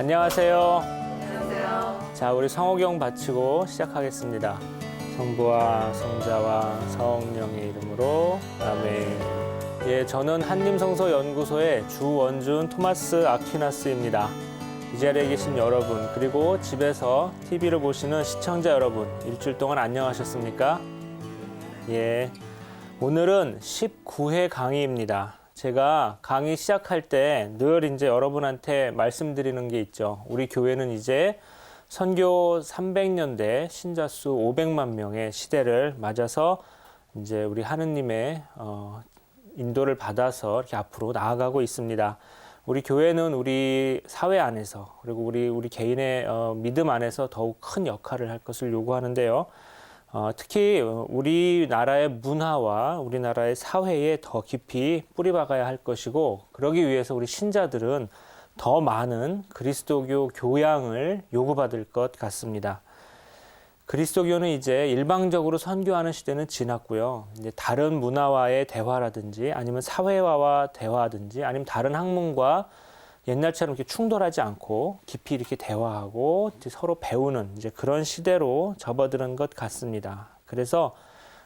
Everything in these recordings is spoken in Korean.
안녕하세요. 안녕하세요. 자, 우리 성호경 바치고 시작하겠습니다. 성부와 성자와 성령의 이름으로 아멘. 예, 저는 한림성서연구소의 주원준 토마스 아퀴나스입니다. 이 자리에 계신 여러분, 그리고 집에서 TV를 보시는 시청자 여러분, 일주일 동안 안녕하셨습니까? 예, 오늘은 19회 강의입니다. 제가 강의 시작할 때 늘 이제 여러분한테 말씀드리는 게 있죠. 우리 교회는 이제 선교 300년대 신자 수 500만 명의 시대를 맞아서 이제 우리 하느님의 인도를 받아서 이렇게 앞으로 나아가고 있습니다. 우리 교회는 우리 사회 안에서 그리고 우리 개인의 믿음 안에서 더욱 큰 역할을 할 것을 요구하는데요. 특히 우리나라의 문화와 우리나라의 사회에 더 깊이 뿌리박아야 할 것이고, 그러기 위해서 우리 신자들은 더 많은 그리스도교 교양을 요구받을 것 같습니다. 그리스도교는 이제 일방적으로 선교하는 시대는 지났고요. 이제 다른 문화와의 대화라든지 아니면 사회와의 대화든지 아니면 다른 학문과 옛날처럼 이렇게 충돌하지 않고 깊이 이렇게 대화하고 이제 서로 배우는 이제 그런 시대로 접어드는 것 같습니다. 그래서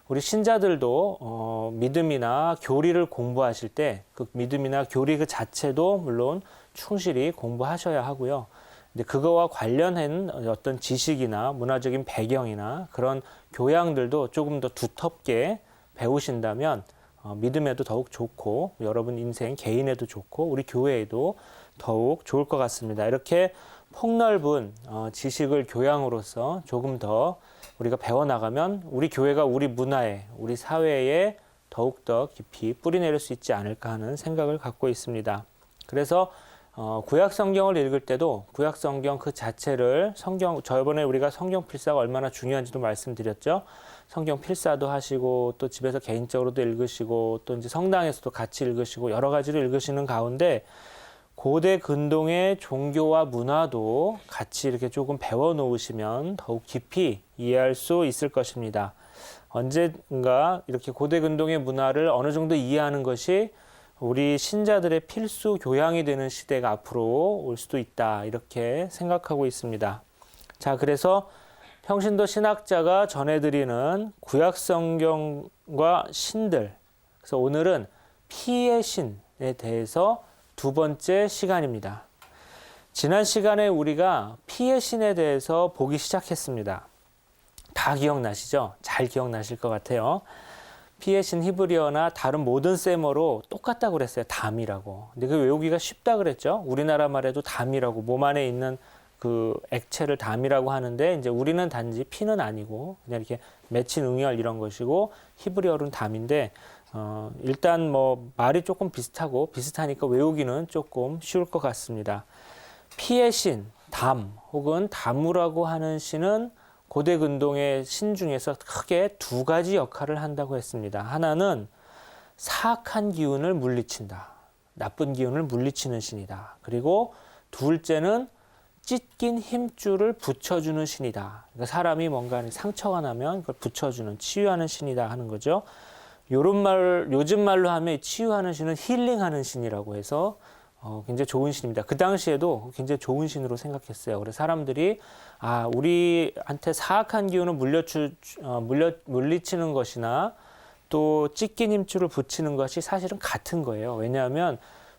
우리 신자들도 믿음이나 교리를 공부하실 때 그 믿음이나 교리 그 자체도 물론 충실히 공부하셔야 하고요. 근데 그거와 관련한 어떤 지식이나 문화적인 배경이나 그런 교양들도 조금 더 두텁게 배우신다면 믿음에도 더욱 좋고 여러분 인생 개인에도 좋고 우리 교회에도 더욱 좋을 것 같습니다. 이렇게 폭넓은 지식을 교양으로서 조금 더 우리가 배워나가면 우리 교회가 우리 문화에 우리 사회에 더욱더 깊이 뿌리내릴 수 있지 않을까 하는 생각을 갖고 있습니다. 그래서 구약 성경을 읽을 때도 구약 성경 그 자체를 저번에 우리가 성경 필사가 얼마나 중요한지도 말씀드렸죠. 성경 필사도 하시고 또 집에서 개인적으로도 읽으시고 또 이제 성당에서도 같이 읽으시고 여러 가지로 읽으시는 가운데 고대 근동의 종교와 문화도 같이 이렇게 조금 배워 놓으시면 더욱 깊이 이해할 수 있을 것입니다. 언젠가 이렇게 고대 근동의 문화를 어느 정도 이해하는 것이 우리 신자들의 필수 교양이 되는 시대가 앞으로 올 수도 있다, 이렇게 생각하고 있습니다. 자, 그래서 평신도 신학자가 전해드리는 구약 성경과 신들, 그래서 오늘은 피의 신에 대해서 두 번째 시간입니다. 지난 시간에 우리가 피의 신에 대해서 보기 시작했습니다. 다 기억나시죠? 잘 기억나실 것 같아요. 피의 신 히브리어나 다른 모든 세머로 똑같다고 그랬어요. 담이라고. 근데 그 외우기가 쉽다 그랬죠. 우리나라 말에도 담이라고, 몸 안에 있는 그 액체를 담이라고 하는데, 이제 우리는 단지 피는 아니고 그냥 이렇게 맺힌 응열 이런 것이고, 히브리어로는 담인데 일단 뭐 말이 조금 비슷하니까 외우기는 조금 쉬울 것 같습니다. 피의 신, 담 혹은 다무라고 하는 신은 고대 근동의 신 중에서 크게 두 가지 역할을 한다고 했습니다. 하나는 사악한 기운을 물리친다. 나쁜 기운을 물리치는 신이다. 그리고 둘째는 찢긴 힘줄을 붙여주는 신이다. 그러니까 사람이 뭔가 상처가 나면 그걸 붙여주는, 치유하는 신이다 하는 거죠. 요즘 말로 하면 치유하는 신은 힐링하는 신이라고 해서 굉장히 좋은 신입니다. 그 당시에도 굉장히 좋은 신으로 생각했어요. 그래서 사람들이 우리한테 사악한 기운을 물리치는 것이나 또 찢긴 힘줄을 붙이는 것이 사실은 같은 거예요. 왜냐하면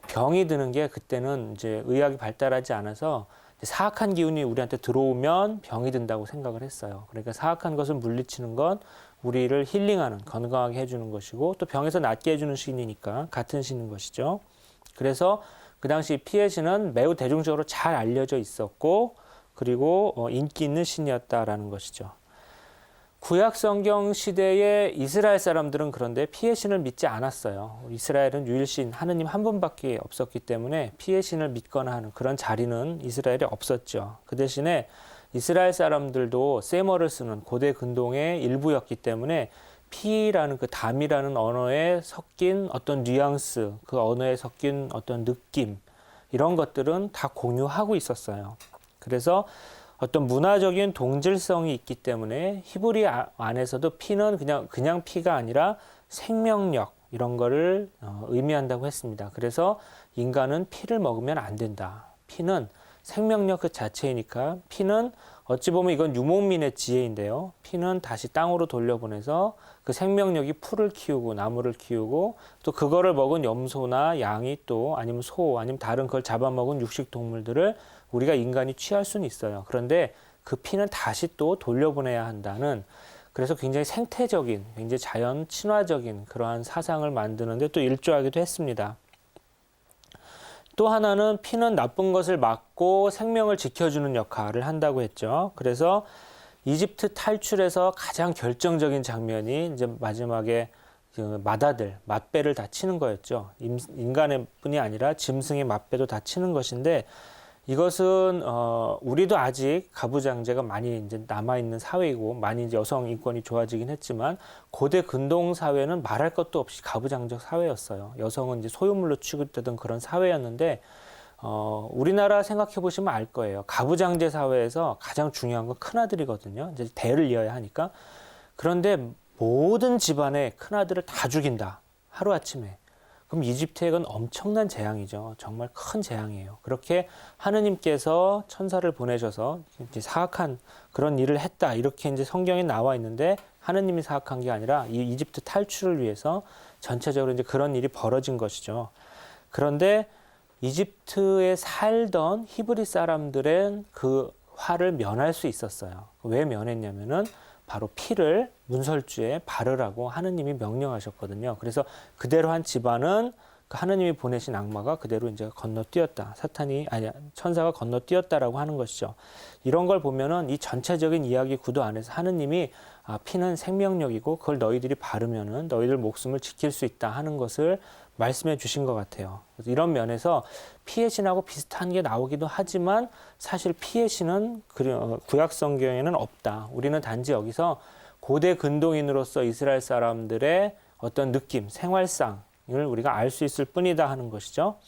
병이 드는 게 그때는 이제 의학이 발달하지 않아서 사악한 기운이 우리한테 들어오면 병이 든다고 생각을 했어요. 그러니까 사악한 것을 물리치는 건 우리를 힐링하는, 건강하게 해주는 것이고 또 병에서 낫게 해주는 신이니까 같은 신인 것이죠. 그래서 그 당시 피의 신은 매우 대중적으로 잘 알려져 있었고 그리고 인기 있는 신이었다라는 것이죠. 구약 성경 시대의 이스라엘 사람들은 그런데 피의 신을 믿지 않았어요. 이스라엘은 유일신 하느님 한 분밖에 없었기 때문에 피의 신을 믿거나 하는 그런 자리는 이스라엘에 없었죠. 그 대신에 이스라엘 사람들도 세머를 쓰는 고대 근동의 일부였기 때문에 피라는 그 담이라는 언어에 섞인 어떤 뉘앙스, 그 언어에 섞인 어떤 느낌, 이런 것들은 다 공유하고 있었어요. 그래서 어떤 문화적인 동질성이 있기 때문에 히브리 안에서도 피는 그냥 피가 아니라 생명력, 이런 거를 의미한다고 했습니다. 그래서 인간은 피를 먹으면 안 된다. 피는 생명력 그 자체이니까 피는 어찌 보면 이건 유목민의 지혜인데요. 피는 다시 땅으로 돌려보내서 그 생명력이 풀을 키우고 나무를 키우고 또 그거를 먹은 염소나 양이 또 아니면 소 아니면 다른 그걸 잡아먹은 육식 동물들을 우리가 인간이 취할 수는 있어요. 그런데 그 피는 다시 또 돌려보내야 한다는 그래서 굉장히 생태적인, 굉장히 자연 친화적인 그러한 사상을 만드는데 또 일조하기도 했습니다. 또 하나는 피는 나쁜 것을 막고 생명을 지켜주는 역할을 한다고 했죠. 그래서 이집트 탈출에서 가장 결정적인 장면이 이제 마지막에 그 맞배를 다 치는 거였죠. 인간의 뿐이 아니라 짐승의 맞배도 다 치는 것인데 이것은 우리도 아직 가부장제가 많이 이제 남아 있는 사회이고 많이 이제 여성 인권이 좋아지긴 했지만 고대 근동 사회는 말할 것도 없이 가부장적 사회였어요. 여성은 이제 소유물로 취급되던 그런 사회였는데 우리나라 생각해 보시면 알 거예요. 가부장제 사회에서 가장 중요한 건 큰아들이거든요. 이제 대를 이어야 하니까. 그런데 모든 집안의 큰아들을 다 죽인다. 하루아침에. 그럼 이집트에 건 엄청난 재앙이죠. 정말 큰 재앙이에요. 그렇게 하느님께서 천사를 보내셔서 이제 사악한 그런 일을 했다. 이렇게 이제 성경에 나와 있는데 하느님이 사악한 게 아니라 이 이집트 탈출을 위해서 전체적으로 이제 그런 일이 벌어진 것이죠. 그런데 이집트에 살던 히브리 사람들은 그 화를 면할 수 있었어요. 왜 면했냐면은 바로 피를 문설주에 바르라고 하느님이 명령하셨거든요. 그래서 그대로 한 집안은 그 하느님이 보내신 악마가 그대로 이제 건너뛰었다. 천사가 건너뛰었다라고 하는 것이죠. 이런 걸 보면은 이 전체적인 이야기 구도 안에서 하느님이 피는 생명력이고 그걸 너희들이 바르면은 너희들 목숨을 지킬 수 있다 하는 것을 말씀해 주신 것 같아요. 그래서 이런 면에서 피의 신하고 비슷한 게 나오기도 하지만 사실 피의 신은 구약 성경에는 없다. 우리는 단지 여기서 고대 근동인으로서 이스라엘 사람들의 어떤 느낌, 생활상을 우리가 알 수 있을 뿐이다 하는 것이죠.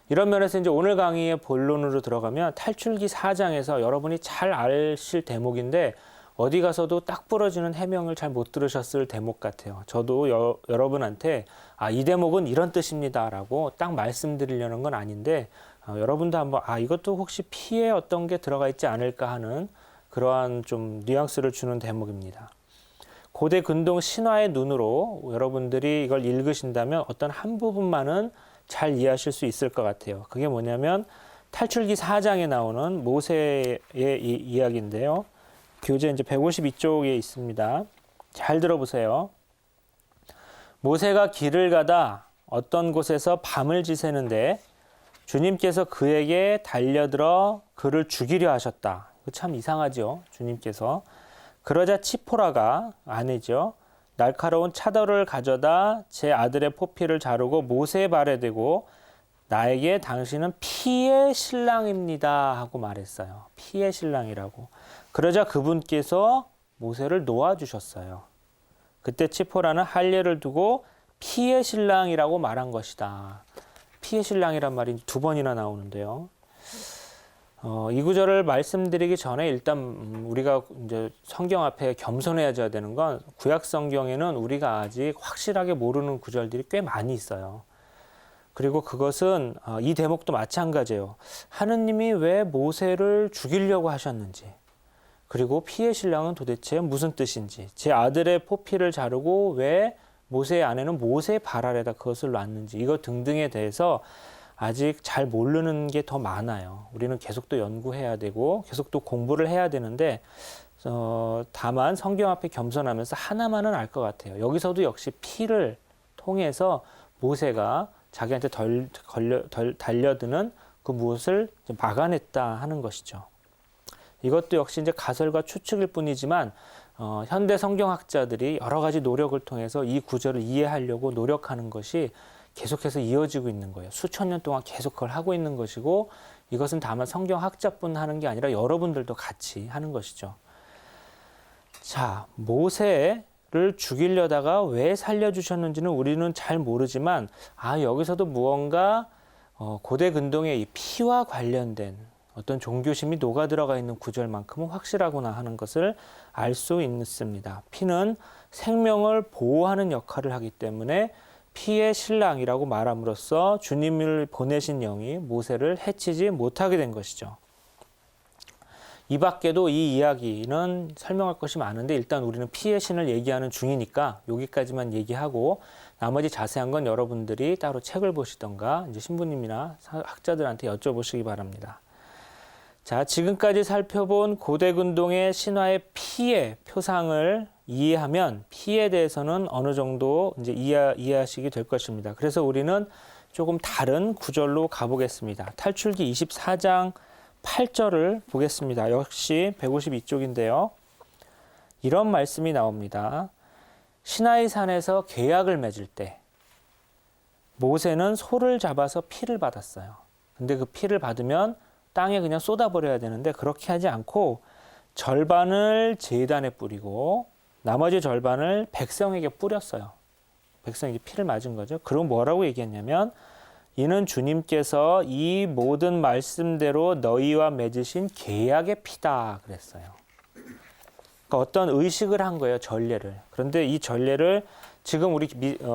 이런 면에서 이제 오늘 강의의 본론으로 들어가면 탈출기 4장에서 여러분이 잘 아실 대목인데 어디 가서도 딱 부러지는 해명을 잘 못 들으셨을 대목 같아요. 저도 여러분한테 이 대목은 이런 뜻입니다 라고 딱 말씀드리려는 건 아닌데 여러분도 한번 이것도 혹시 피에 어떤 게 들어가 있지 않을까 하는 그러한 좀 뉘앙스를 주는 대목입니다. 고대 근동 신화의 눈으로 여러분들이 이걸 읽으신다면 어떤 한 부분만은 잘 이해하실 수 있을 것 같아요. 그게 뭐냐면 탈출기 4장에 나오는 모세의 이야기인데요. 교재 이제 152쪽에 있습니다. 잘 들어보세요. 모세가 길을 가다 어떤 곳에서 밤을 지새는데 주님께서 그에게 달려들어 그를 죽이려 하셨다. 참 이상하죠. 주님께서. 그러자 치포라가 아내죠. 날카로운 차돌을 가져다 제 아들의 포피를 자르고 모세의 발에 대고 나에게 당신은 피의 신랑입니다 하고 말했어요. 피의 신랑이라고. 그러자 그분께서 모세를 놓아주셨어요. 그때 치포라는 할례를 두고 피의 신랑이라고 말한 것이다. 피의 신랑이란 말이 2번이나 나오는데요. 이 구절을 말씀드리기 전에 일단 우리가 이제 성경 앞에 겸손해져야 되는 건 구약 성경에는 우리가 아직 확실하게 모르는 구절들이 꽤 많이 있어요. 그리고 그것은 이 대목도 마찬가지예요. 하느님이 왜 모세를 죽이려고 하셨는지, 그리고 피의 신랑은 도대체 무슨 뜻인지, 제 아들의 포피를 자르고 왜 모세의 아내는 모세의 발 아래다 그것을 놨는지, 이거 등등에 대해서 아직 잘 모르는 게 더 많아요. 우리는 계속 또 연구해야 되고 계속 또 공부를 해야 되는데 다만 성경 앞에 겸손하면서 하나만은 알 것 같아요. 여기서도 역시 피를 통해서 모세가 자기한테 달려드는 그 무엇을 막아냈다 하는 것이죠. 이것도 역시 이제 가설과 추측일 뿐이지만 현대 성경학자들이 여러 가지 노력을 통해서 이 구절을 이해하려고 노력하는 것이 계속해서 이어지고 있는 거예요. 수천 년 동안 계속 그걸 하고 있는 것이고 이것은 다만 성경학자뿐 하는 게 아니라 여러분들도 같이 하는 것이죠. 자, 모세를 죽이려다가 왜 살려주셨는지는 우리는 잘 모르지만 여기서도 무언가 고대 근동의 이 피와 관련된 어떤 종교심이 녹아들어가 있는 구절만큼은 확실하구나 하는 것을 알 수 있습니다. 피는 생명을 보호하는 역할을 하기 때문에 피의 신랑이라고 말함으로써 주님을 보내신 영이 모세를 해치지 못하게 된 것이죠. 이 밖에도 이 이야기는 설명할 것이 많은데 일단 우리는 피의 신을 얘기하는 중이니까 여기까지만 얘기하고 나머지 자세한 건 여러분들이 따로 책을 보시던가 이제 신부님이나 학자들한테 여쭤보시기 바랍니다. 자, 지금까지 살펴본 고대근동의 신화의 피의 표상을 이해하면 피에 대해서는 어느 정도 이제 이해하시게 될 것입니다. 그래서 우리는 조금 다른 구절로 가보겠습니다. 탈출기 24장 8절을 보겠습니다. 역시 152쪽인데요. 이런 말씀이 나옵니다. 시나이 산에서 계약을 맺을 때 모세는 소를 잡아서 피를 받았어요. 근데 그 피를 받으면 땅에 그냥 쏟아버려야 되는데 그렇게 하지 않고 절반을 제단에 뿌리고 나머지 절반을 백성에게 뿌렸어요. 백성에게 피를 맞은 거죠. 그럼 뭐라고 얘기했냐면 이는 주님께서 이 모든 말씀대로 너희와 맺으신 계약의 피다 그랬어요. 그러니까 어떤 의식을 한 거예요. 전례를. 그런데 이 전례를 지금 우리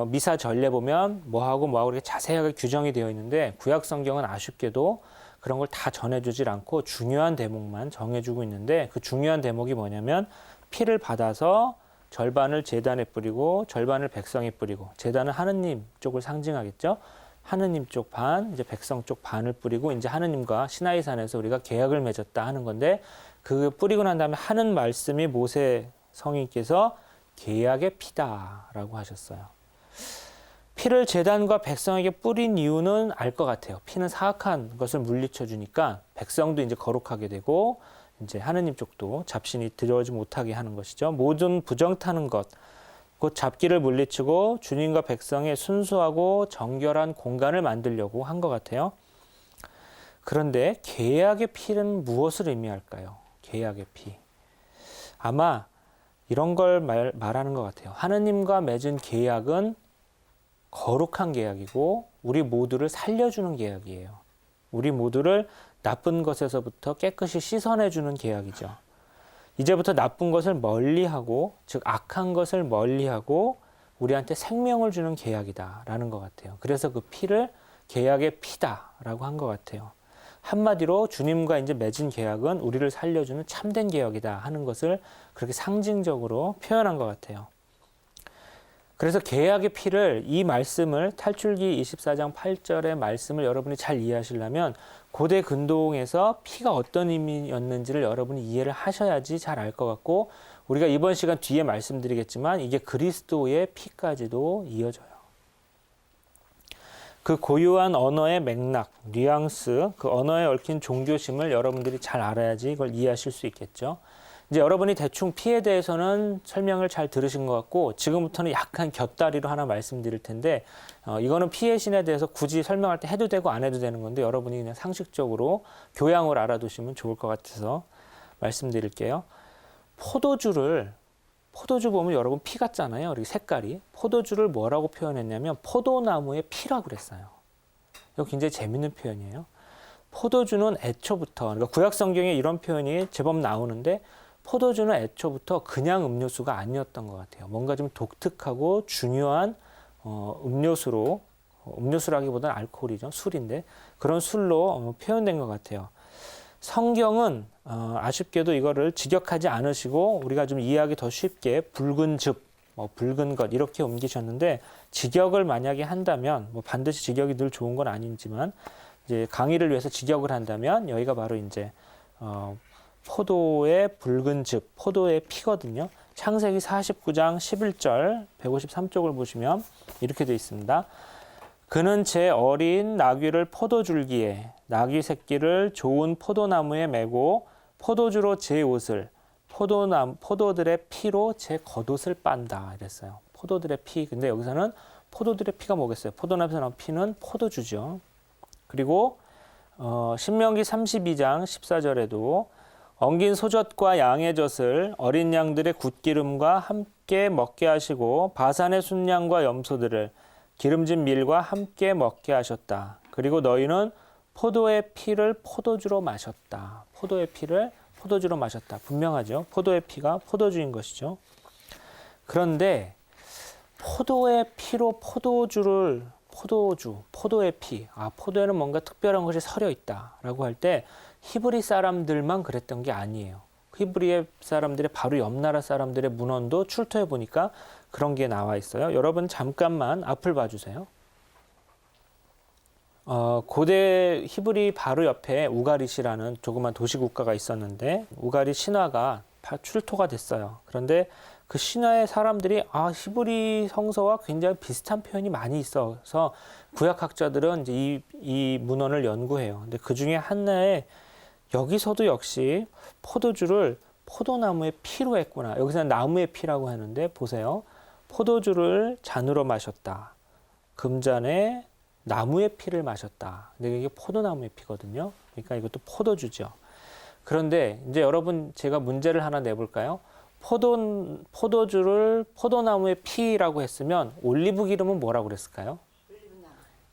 미사 전례 보면 뭐하고 이렇게 자세하게 규정이 되어 있는데 구약 성경은 아쉽게도 그런 걸 다 전해주질 않고 중요한 대목만 정해주고 있는데 그 중요한 대목이 뭐냐면 피를 받아서 절반을 제단에 뿌리고 절반을 백성에 뿌리고 제단은 하느님 쪽을 상징하겠죠. 하느님 쪽 반, 이제 백성 쪽 반을 뿌리고 이제 하느님과 시나이 산에서 우리가 계약을 맺었다 하는 건데 그 뿌리고 난 다음에 하는 말씀이 모세 성인께서 계약의 피다라고 하셨어요. 피를 제단과 백성에게 뿌린 이유는 알 것 같아요. 피는 사악한 것을 물리쳐 주니까 백성도 이제 거룩하게 되고 이제 하느님 쪽도 잡신이 들어오지 못하게 하는 것이죠. 모든 부정 타는 것, 곧 잡기를 물리치고 주님과 백성의 순수하고 정결한 공간을 만들려고 한 것 같아요. 그런데 계약의 피는 무엇을 의미할까요? 계약의 피. 아마 이런 걸 말하는 것 같아요. 하느님과 맺은 계약은 거룩한 계약이고 우리 모두를 살려주는 계약이에요. 우리 모두를 나쁜 것에서부터 깨끗이 씻어내주는 계약이죠. 이제부터 나쁜 것을 멀리하고 즉 악한 것을 멀리하고 우리한테 생명을 주는 계약이다라는 것 같아요. 그래서 그 피를 계약의 피다라고 한 것 같아요. 한마디로 주님과 이제 맺은 계약은 우리를 살려주는 참된 계약이다 하는 것을 그렇게 상징적으로 표현한 것 같아요. 그래서 계약의 피를 이 말씀을 탈출기 24장 8절의 말씀을 여러분이 잘 이해하시려면 고대 근동에서 피가 어떤 의미였는지를 여러분이 이해를 하셔야지 잘 알 것 같고 우리가 이번 시간 뒤에 말씀드리겠지만 이게 그리스도의 피까지도 이어져요. 그 고유한 언어의 맥락, 뉘앙스, 그 언어에 얽힌 종교심을 여러분들이 잘 알아야지 이걸 이해하실 수 있겠죠. 이제 여러분이 대충 피에 대해서는 설명을 잘 들으신 것 같고 지금부터는 약간 곁다리로 하나 말씀드릴 텐데 이거는 피의 신에 대해서 굳이 설명할 때 해도 되고 안 해도 되는 건데 여러분이 그냥 상식적으로 교양을 알아두시면 좋을 것 같아서 말씀드릴게요. 포도주 보면 여러분 피 같잖아요. 이렇게 색깔이. 포도주를 뭐라고 표현했냐면 포도나무의 피라고 그랬어요. 이거 굉장히 재밌는 표현이에요. 포도주는 애초부터 그러니까 구약 성경에 이런 표현이 제법 나오는데 포도주는 애초부터 그냥 음료수가 아니었던 것 같아요. 뭔가 좀 독특하고 중요한 음료수라기보다는 알코올이죠. 술인데 그런 술로 표현된 것 같아요. 성경은 아쉽게도 이거를 직역하지 않으시고 우리가 좀 이해하기 더 쉽게 붉은 즙, 붉은 것 이렇게 옮기셨는데 직역을 만약에 한다면 반드시 직역이 늘 좋은 건 아니지만 이제 강의를 위해서 직역을 한다면 여기가 바로 이제 포도의 붉은 즙, 포도의 피거든요. 창세기 49장 11절 153쪽을 보시면 이렇게 되어 있습니다. 그는 제 어린 나귀를 포도줄기에 나귀 새끼를 좋은 포도나무에 메고 포도주로 제 옷을 포도들의 피로 제 겉옷을 빤다 이랬어요. 포도들의 피. 근데 여기서는 포도들의 피가 뭐겠어요? 포도나무에서 나온 피는 포도주죠. 그리고 신명기 32장 14절에도 엉긴 소젖과 양의 젖을 어린 양들의 굿기름과 함께 먹게 하시고 바산의 순양과 염소들을 기름진 밀과 함께 먹게 하셨다. 그리고 너희는 포도의 피를 포도주로 마셨다. 포도의 피를 포도주로 마셨다. 분명하죠. 포도의 피가 포도주인 것이죠. 그런데 포도의 피로 포도의 피. 포도에는 뭔가 특별한 것이 서려 있다라고 할 때 히브리 사람들만 그랬던 게 아니에요. 히브리 사람들의 바로 옆 나라 사람들의 문헌도 출토해 보니까 그런 게 나와 있어요. 여러분 잠깐만 앞을 봐주세요. 고대 히브리 바로 옆에 우가릿이라는 조그만 도시국가가 있었는데 우가릿 신화가 출토가 됐어요. 그런데 그 신화의 사람들이 히브리 성서와 굉장히 비슷한 표현이 많이 있어서 구약학자들은 이제 이 문헌을 연구해요. 근데 그 중에 하나에 여기서도 역시 포도주를 포도나무의 피로 했구나. 여기서는 나무의 피라고 하는데 보세요. 포도주를 잔으로 마셨다. 금잔에 나무의 피를 마셨다. 근데 이게 포도나무의 피거든요. 그러니까 이것도 포도주죠. 그런데 이제 여러분 제가 문제를 하나 내볼까요? 포도주를 포도나무의 피라고 했으면 올리브 기름은 뭐라고 그랬을까요?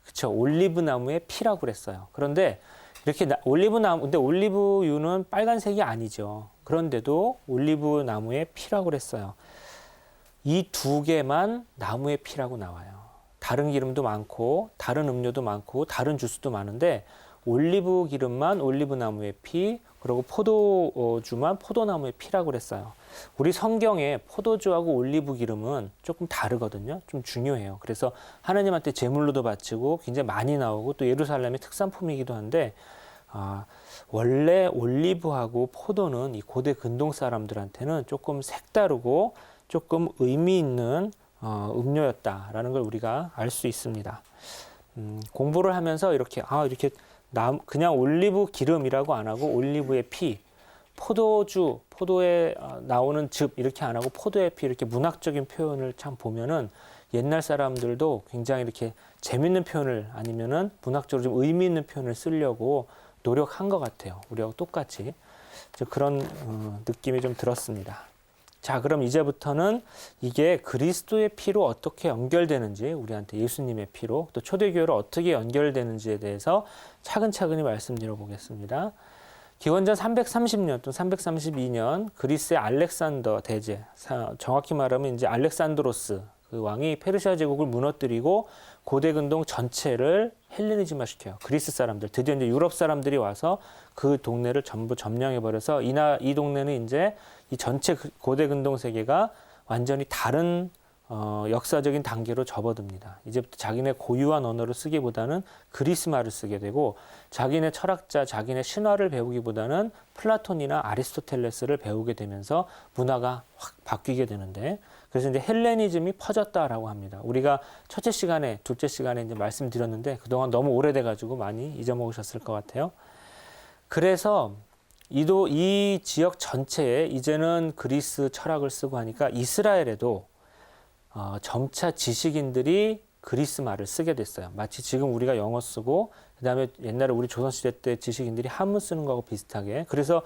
그렇죠. 올리브 나무의 피라고 그랬어요. 그런데 이렇게 근데 올리브유는 빨간색이 아니죠. 그런데도 올리브 나무의 피라고 그랬어요. 이 두 개만 나무의 피라고 나와요. 다른 기름도 많고 다른 음료도 많고 다른 주스도 많은데 올리브 기름만 올리브 나무의 피, 그리고 포도주만 포도나무의 피라고 그랬어요. 우리 성경에 포도주하고 올리브 기름은 조금 다르거든요. 좀 중요해요. 그래서 하나님한테 제물로도 바치고 굉장히 많이 나오고 또 예루살렘의 특산품이기도 한데 원래 올리브하고 포도는 이 고대 근동 사람들한테는 조금 색다르고 조금 의미 있는 음료였다라는 걸 우리가 알 수 있습니다. 공부를 하면서 이렇게 그냥 올리브 기름이라고 안 하고 올리브의 피, 포도주, 포도에 나오는 즙 이렇게 안 하고 포도의 피 이렇게 문학적인 표현을 참 보면은 옛날 사람들도 굉장히 이렇게 재밌는 표현을 아니면은 문학적으로 좀 의미 있는 표현을 쓰려고 노력한 것 같아요. 우리하고 똑같이 그런 느낌이 좀 들었습니다. 자, 그럼 이제부터는 이게 그리스도의 피로 어떻게 연결되는지, 우리한테 예수님의 피로 또 초대교회로 어떻게 연결되는지에 대해서 차근차근히 말씀드려 보겠습니다. 기원전 330년 또 332년 그리스의 알렉산더 대제, 정확히 말하면 이제 알렉산드로스 그 왕이 페르시아 제국을 무너뜨리고 고대 근동 전체를 헬레니즘화 시켜요. 그리스 사람들, 드디어 이제 유럽 사람들이 와서 그 동네를 전부 점령해 버려서 이 동네는 이제 이 전체 고대 근동 세계가 완전히 다른 역사적인 단계로 접어듭니다. 이제부터 자기네 고유한 언어를 쓰기보다는 그리스 말을 쓰게 되고 자기네 철학자, 자기네 신화를 배우기보다는 플라톤이나 아리스토텔레스를 배우게 되면서 문화가 확 바뀌게 되는데, 그래서 이제 헬레니즘이 퍼졌다라고 합니다. 우리가 첫째 시간에, 둘째 시간에 이제 말씀드렸는데 그동안 너무 오래돼가지고 많이 잊어먹으셨을 것 같아요. 그래서 이 지역 전체에 이제는 그리스 철학을 쓰고 하니까 이스라엘에도 점차 지식인들이 그리스 말을 쓰게 됐어요. 마치 지금 우리가 영어 쓰고 그다음에 옛날에 우리 조선시대 때 지식인들이 한문 쓰는 거하고 비슷하게. 그래서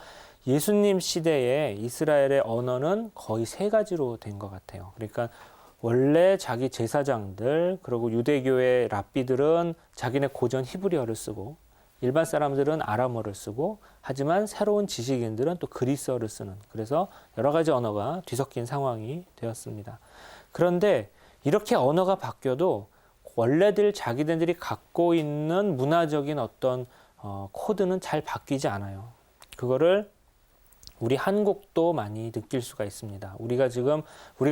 예수님 시대에 이스라엘의 언어는 거의 세 가지로 된 것 같아요. 그러니까 원래 자기 제사장들 그리고 유대교의 랍비들은 자기네 고전 히브리어를 쓰고 일반 사람들은 아람어를 쓰고, 하지만 새로운 지식인들은 또 그리스어를 쓰는, 그래서 여러 가지 언어가 뒤섞인 상황이 되었습니다. 그런데 이렇게 언어가 바뀌어도 원래들 자기들이 갖고 있는 문화적인 어떤 코드는 잘 바뀌지 않아요. 그거를 우리 한국도 많이 느낄 수가 있습니다. 우리가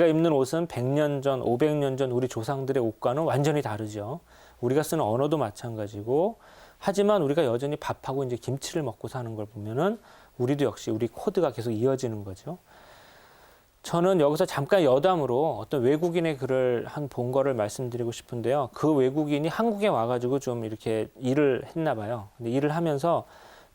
입는 옷은 100년 전, 500년 전 우리 조상들의 옷과는 완전히 다르죠. 우리가 쓰는 언어도 마찬가지고, 하지만 우리가 여전히 밥하고 이제 김치를 먹고 사는 걸 보면은 우리도 역시 우리 코드가 계속 이어지는 거죠. 저는 여기서 잠깐 여담으로 어떤 외국인의 글을 본 거를 말씀드리고 싶은데요. 그 외국인이 한국에 와가지고 좀 이렇게 일을 했나 봐요. 근데 일을 하면서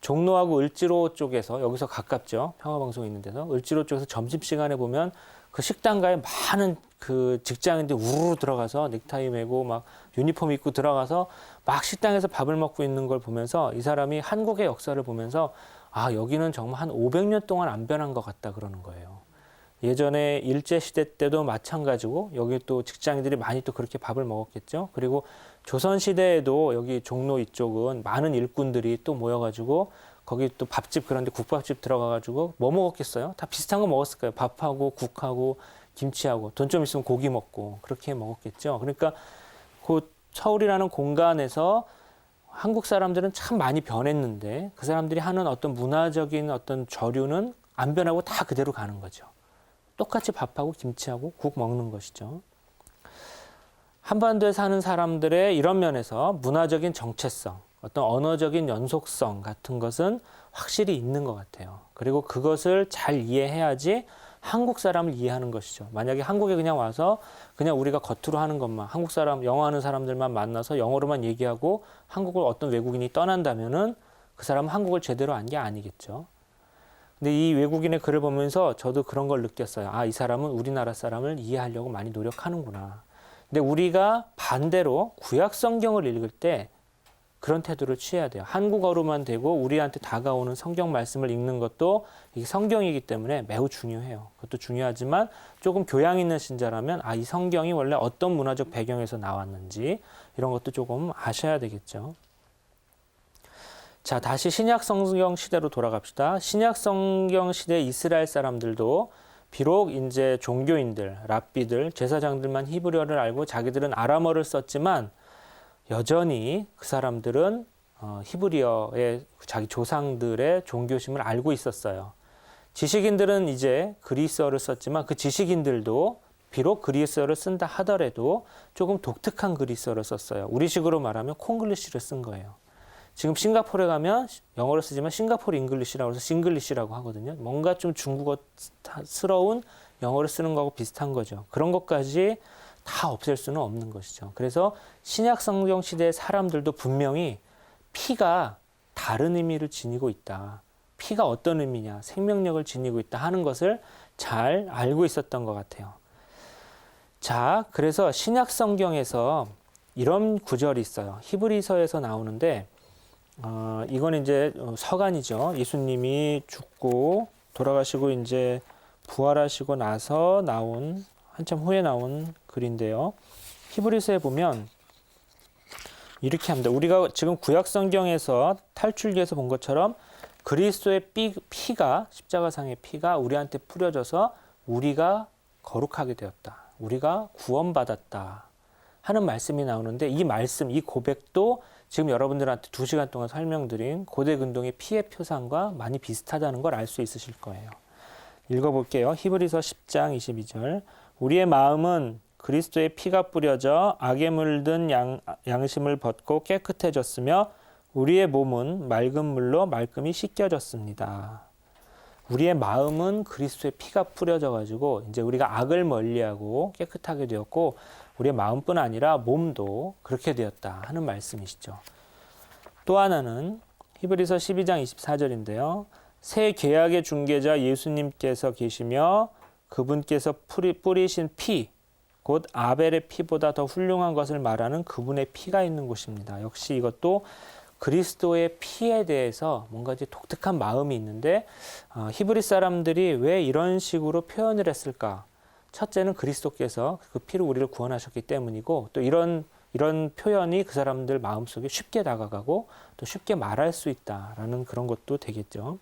종로하고 을지로 쪽에서, 여기서 가깝죠. 평화방송 있는 데서. 을지로 쪽에서 점심시간에 보면 그 식당가에 많은 그 직장인들이 우르르 들어가서 넥타이 매고 막 유니폼 입고 들어가서 막 식당에서 밥을 먹고 있는 걸 보면서 이 사람이 한국의 역사를 보면서 여기는 정말 한 500년 동안 안 변한 것 같다 그러는 거예요. 예전에 일제시대 때도 마찬가지고 여기 또 직장인들이 많이 또 그렇게 밥을 먹었겠죠. 그리고 조선시대에도 여기 종로 이쪽은 많은 일꾼들이 또 모여가지고 거기 또 밥집, 그런데 국밥집 들어가가지고 뭐 먹었겠어요? 다 비슷한 거 먹었을 거예요. 밥하고 국하고 김치하고 돈 좀 있으면 고기 먹고 그렇게 먹었겠죠. 그러니까 그 서울이라는 공간에서 한국 사람들은 참 많이 변했는데 그 사람들이 하는 어떤 문화적인 어떤 저류는 안 변하고 다 그대로 가는 거죠. 똑같이 밥하고 김치하고 국 먹는 것이죠. 한반도에 사는 사람들의 이런 면에서 문화적인 정체성, 어떤 언어적인 연속성 같은 것은 확실히 있는 것 같아요. 그리고 그것을 잘 이해해야지 한국 사람을 이해하는 것이죠. 만약에 한국에 그냥 와서 그냥 우리가 겉으로 하는 것만, 한국 사람, 영어 하는 사람들만 만나서 영어로만 얘기하고 한국을 어떤 외국인이 떠난다면은 그 사람은 한국을 제대로 안 게 아니겠죠. 근데 이 외국인의 글을 보면서 저도 그런 걸 느꼈어요. 아, 이 사람은 우리나라 사람을 이해하려고 많이 노력하는구나. 근데 우리가 반대로 구약 성경을 읽을 때 그런 태도를 취해야 돼요. 한국어로만 되고 우리한테 다가오는 성경 말씀을 읽는 것도 이게 성경이기 때문에 매우 중요해요. 그것도 중요하지만 조금 교양 있는 신자라면 이 성경이 원래 어떤 문화적 배경에서 나왔는지 이런 것도 조금 아셔야 되겠죠. 자, 다시 신약 성경 시대로 돌아갑시다. 신약 성경 시대 이스라엘 사람들도 비록 이제 종교인들, 랍비들, 제사장들만 히브리어를 알고 자기들은 아람어를 썼지만 여전히 그 사람들은 히브리어의 자기 조상들의 종교심을 알고 있었어요. 지식인들은 이제 그리스어를 썼지만 그 지식인들도 비록 그리스어를 쓴다 하더라도 조금 독특한 그리스어를 썼어요. 우리식으로 말하면 콩글리시를 쓴 거예요. 지금 싱가포르에 가면 영어를 쓰지만 싱가포르 잉글리시라고 해서 싱글리시라고 하거든요. 뭔가 좀 중국어스러운 영어를 쓰는 거하고 비슷한 거죠. 그런 것까지 다 없앨 수는 없는 것이죠. 그래서 신약 성경 시대의 사람들도 분명히 피가 다른 의미를 지니고 있다. 피가 어떤 의미냐, 생명력을 지니고 있다 하는 것을 잘 알고 있었던 것 같아요. 자, 그래서 신약 성경에서 이런 구절이 있어요. 히브리서에서 나오는데 이건 이제 서간이죠. 예수님이 죽고 돌아가시고 이제 부활하시고 나서 나온 한참 후에 나온 글인데요. 히브리서에 보면 이렇게 합니다. 우리가 지금 구약 성경에서 탈출기에서 본 것처럼 그리스도의 피가 십자가상의 피가 우리한테 뿌려져서 우리가 거룩하게 되었다. 우리가 구원받았다 하는 말씀이 나오는데 이 말씀, 이 고백도 지금 여러분들한테 2시간 동안 설명드린 고대 근동의 피의 표상과 많이 비슷하다는 걸 알 수 있으실 거예요. 읽어볼게요. 히브리서 10장 22절. 우리의 마음은 그리스도의 피가 뿌려져 악에 물든 양심을 벗고 깨끗해졌으며 우리의 몸은 맑은 물로 말끔히 씻겨졌습니다. 우리의 마음은 그리스도의 피가 뿌려져 가지고 이제 우리가 악을 멀리하고 깨끗하게 되었고 우리의 마음뿐 아니라 몸도 그렇게 되었다 하는 말씀이시죠. 또 하나는 히브리서 12장 24절인데요. 새 계약의 중개자 예수님께서 계시며 그분께서 뿌리신 피, 곧 아벨의 피보다 더 훌륭한 것을 말하는 그분의 피가 있는 곳입니다. 역시 이것도 그리스도의 피에 대해서 뭔가 이제 독특한 마음이 있는데 히브리 사람들이 왜 이런 식으로 표현을 했을까? 첫째는 그리스도께서 그 피로 우리를 구원하셨기 때문이고 또 이런 표현이 그 사람들 마음속에 쉽게 다가가고 또 쉽게 말할 수 있다라는 그런 것도 되겠죠.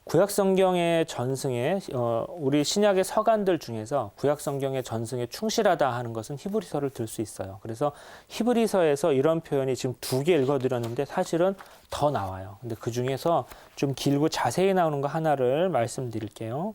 구약 성경의 전승에 우리 신약의 서간들 중에서 구약 성경의 전승에 충실하다 하는 것은 히브리서를 들 수 있어요. 그래서 히브리서에서 이런 표현이 지금 2개 읽어드렸는데 사실은 더 나와요. 근데 그 중에서 좀 길고 자세히 나오는 거 하나를 말씀드릴게요.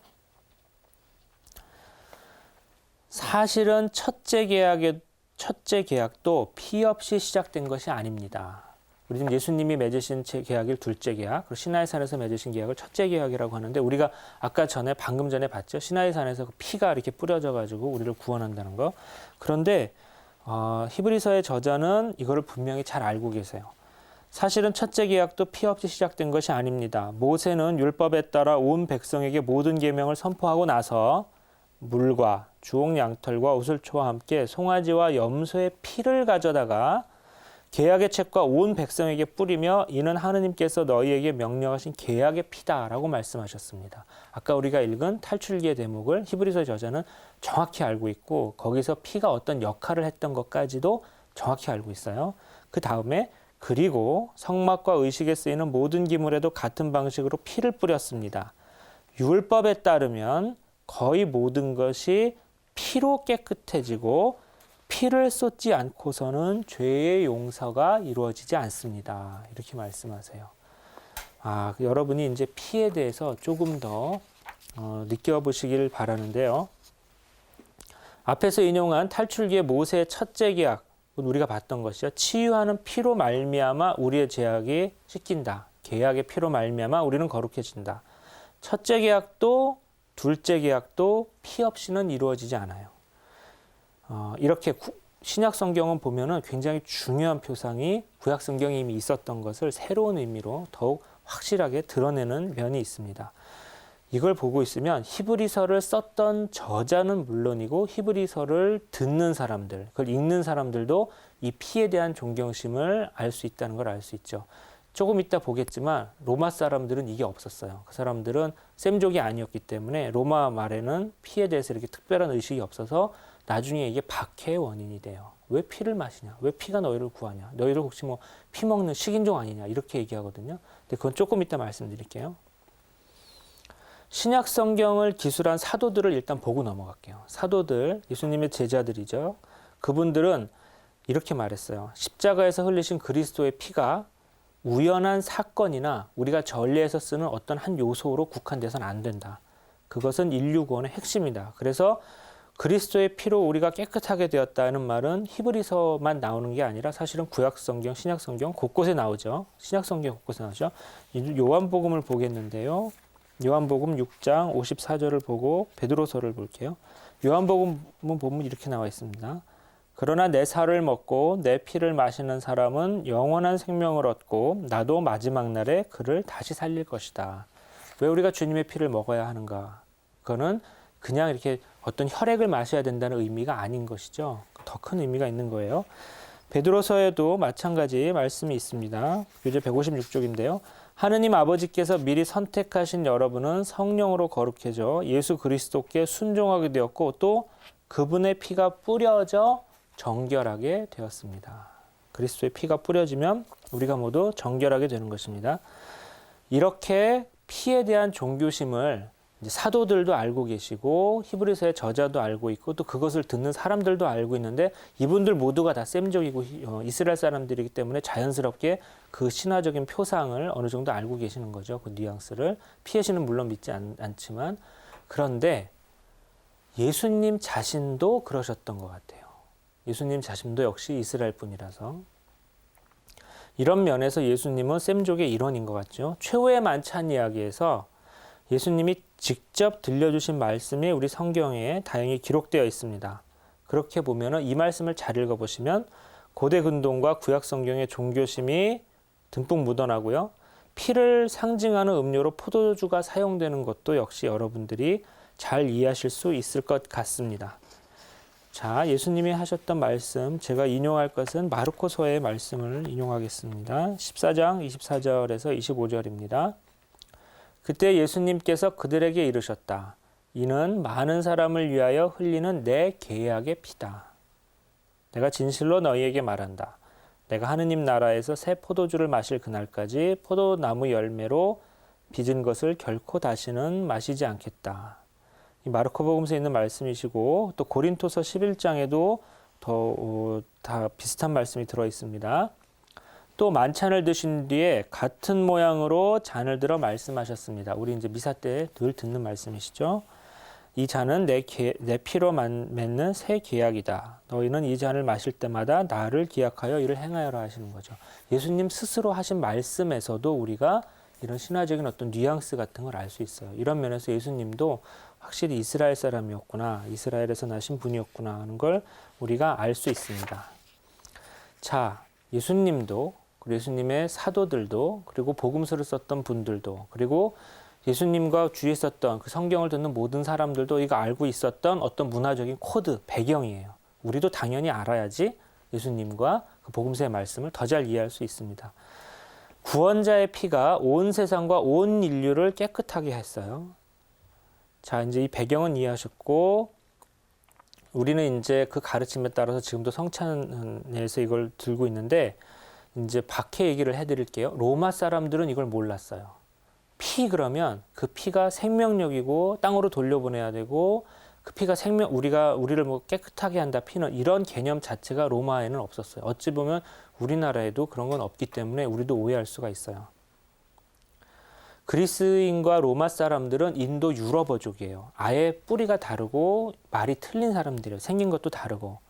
사실은 첫째 계약도 피 없이 시작된 것이 아닙니다. 우리 지금 예수님이 맺으신 계약을 둘째 계약, 그리고 시나이산에서 맺으신 계약을 첫째 계약이라고 하는데 우리가 아까 방금 전에 봤죠. 시나이산에서 그 피가 이렇게 뿌려져 가지고 우리를 구원한다는 거. 그런데 히브리서의 저자는 이거를 분명히 잘 알고 계세요. 사실은 첫째 계약도 피 없이 시작된 것이 아닙니다. 모세는 율법에 따라 온 백성에게 모든 계명을 선포하고 나서 물과 주홍 양털과 우슬초와 함께 송아지와 염소의 피를 가져다가 계약의 책과 온 백성에게 뿌리며 이는 하느님께서 너희에게 명령하신 계약의 피다라고 말씀하셨습니다. 아까 우리가 읽은 탈출기의 대목을 히브리서의 저자는 정확히 알고 있고 거기서 피가 어떤 역할을 했던 것까지도 정확히 알고 있어요. 그 다음에 그리고 성막과 의식에 쓰이는 모든 기물에도 같은 방식으로 피를 뿌렸습니다. 율법에 따르면 거의 모든 것이 피로 깨끗해지고 피를 쏟지 않고서는 죄의 용서가 이루어지지 않습니다. 이렇게 말씀하세요. 여러분이 이제 피에 대해서 조금 더 느껴보시길 바라는데요. 앞에서 인용한 탈출기의 모세의 첫째 계약, 우리가 봤던 것이죠. 치유하는 피로 말미암아 우리의 죄악이 씻긴다. 계약의 피로 말미암아 우리는 거룩해진다. 첫째 계약도 둘째 계약도 피 없이는 이루어지지 않아요. 이렇게 신약 성경은 보면은 굉장히 중요한 표상이 구약 성경에 이미 있었던 것을 새로운 의미로 더욱 확실하게 드러내는 면이 있습니다. 이걸 보고 있으면 히브리서를 썼던 저자는 물론이고 히브리서를 듣는 사람들, 그걸 읽는 사람들도 이 피에 대한 존경심을 알 수 있다는 걸 알 수 있죠. 조금 이따 보겠지만 로마 사람들은 이게 없었어요. 그 사람들은 셈족이 아니었기 때문에 로마 말에는 피에 대해서 이렇게 특별한 의식이 없어서 나중에 이게 박해의 원인이 돼요. 왜 피를 마시냐? 왜 피가 너희를 구하냐? 너희를 혹시 뭐 피 먹는 식인종 아니냐? 이렇게 얘기하거든요. 근데 그건 조금 이따 말씀드릴게요. 신약 성경을 기술한 사도들을 일단 보고 넘어갈게요. 사도들, 예수님의 제자들이죠. 그분들은 이렇게 말했어요. 십자가에서 흘리신 그리스도의 피가 우연한 사건이나 우리가 전례에서 쓰는 어떤 한 요소로 국한돼서는 안 된다. 그것은 인류 구원의 핵심이다. 그래서 그리스도의 피로 우리가 깨끗하게 되었다는 말은 히브리서만 나오는 게 아니라 사실은 구약 성경, 신약 성경 곳곳에 나오죠. 신약 성경 곳곳에 나오죠. 요한복음을 보겠는데요. 요한복음 6장 54절을 보고 베드로서를 볼게요. 요한복음은 보면 이렇게 나와 있습니다. 그러나 내 살을 먹고 내 피를 마시는 사람은 영원한 생명을 얻고 나도 마지막 날에 그를 다시 살릴 것이다. 왜 우리가 주님의 피를 먹어야 하는가? 그거는 그냥 이렇게 어떤 혈액을 마셔야 된다는 의미가 아닌 것이죠. 더 큰 의미가 있는 거예요. 베드로서에도 마찬가지 말씀이 있습니다. 교재 156쪽인데요. 하느님 아버지께서 미리 선택하신 여러분은 성령으로 거룩해져 예수 그리스도께 순종하게 되었고 또 그분의 피가 뿌려져 정결하게 되었습니다. 그리스도의 피가 뿌려지면 우리가 모두 정결하게 되는 것입니다. 이렇게 피에 대한 종교심을 이제 사도들도 알고 계시고 히브리서의 저자도 알고 있고 또 그것을 듣는 사람들도 알고 있는데 이분들 모두가 다 셈족이고 이스라엘 사람들이기 때문에 자연스럽게 그 신화적인 표상을 어느 정도 알고 계시는 거죠. 그 뉘앙스를. 피의 신은 물론 믿지 않지만 그런데 예수님 자신도 그러셨던 것 같아요. 예수님 자신도 역시 이스라엘 분이라서 이런 면에서 예수님은 셈족의 일원인 것 같죠. 최후의 만찬 이야기에서 예수님이 직접 들려주신 말씀이 우리 성경에 다행히 기록되어 있습니다. 그렇게 보면 이 말씀을 잘 읽어보시면 고대 근동과 구약 성경의 종교심이 듬뿍 묻어나고요. 피를 상징하는 음료로 포도주가 사용되는 것도 역시 여러분들이 잘 이해하실 수 있을 것 같습니다. 자, 예수님이 하셨던 말씀, 제가 인용할 것은 마르코서의 말씀을 인용하겠습니다. 14장 24절에서 25절입니다. 그때 예수님께서 그들에게 이르셨다. 이는 많은 사람을 위하여 흘리는 내 계약의 피다. 내가 진실로 너희에게 말한다. 내가 하느님 나라에서 새 포도주를 마실 그날까지 포도나무 열매로 빚은 것을 결코 다시는 마시지 않겠다. 이 마르코복음서에 있는 말씀이시고 또 고린토서 11장에도 다 비슷한 말씀이 들어 있습니다. 또 만찬을 드신 뒤에 같은 모양으로 잔을 들어 말씀하셨습니다. 우리 이제 미사 때 늘 듣는 말씀이시죠. 이 잔은 내 피로 맺는 새 계약이다. 너희는 이 잔을 마실 때마다 나를 기약하여 이를 행하여라 하시는 거죠. 예수님 스스로 하신 말씀에서도 우리가 이런 신화적인 어떤 뉘앙스 같은 걸 알 수 있어요. 이런 면에서 예수님도 확실히 이스라엘 사람이었구나, 이스라엘에서 나신 분이었구나 하는 걸 우리가 알 수 있습니다. 자, 예수님도 그리고 예수님의 사도들도 그리고 복음서를 썼던 분들도 그리고 예수님과 주위에 있었던 그 성경을 듣는 모든 사람들도 이거 알고 있었던 어떤 문화적인 코드, 배경이에요. 우리도 당연히 알아야지 예수님과 그 복음서의 말씀을 더 잘 이해할 수 있습니다. 구원자의 피가 온 세상과 온 인류를 깨끗하게 했어요. 자, 이제 이 배경은 이해하셨고 우리는 이제 그 가르침에 따라서 지금도 성찬에서 이걸 들고 있는데 이제 박해 얘기를 해드릴게요. 로마 사람들은 이걸 몰랐어요. 피 그러면 그 피가 생명력이고 땅으로 돌려보내야 되고 그 피가 우리를 뭐 깨끗하게 한다 피는 이런 개념 자체가 로마에는 없었어요. 어찌 보면 우리나라에도 그런 건 없기 때문에 우리도 오해할 수가 있어요. 그리스인과 로마 사람들은 인도 유럽어족이에요. 아예 뿌리가 다르고 말이 틀린 사람들이에요. 생긴 것도 다르고.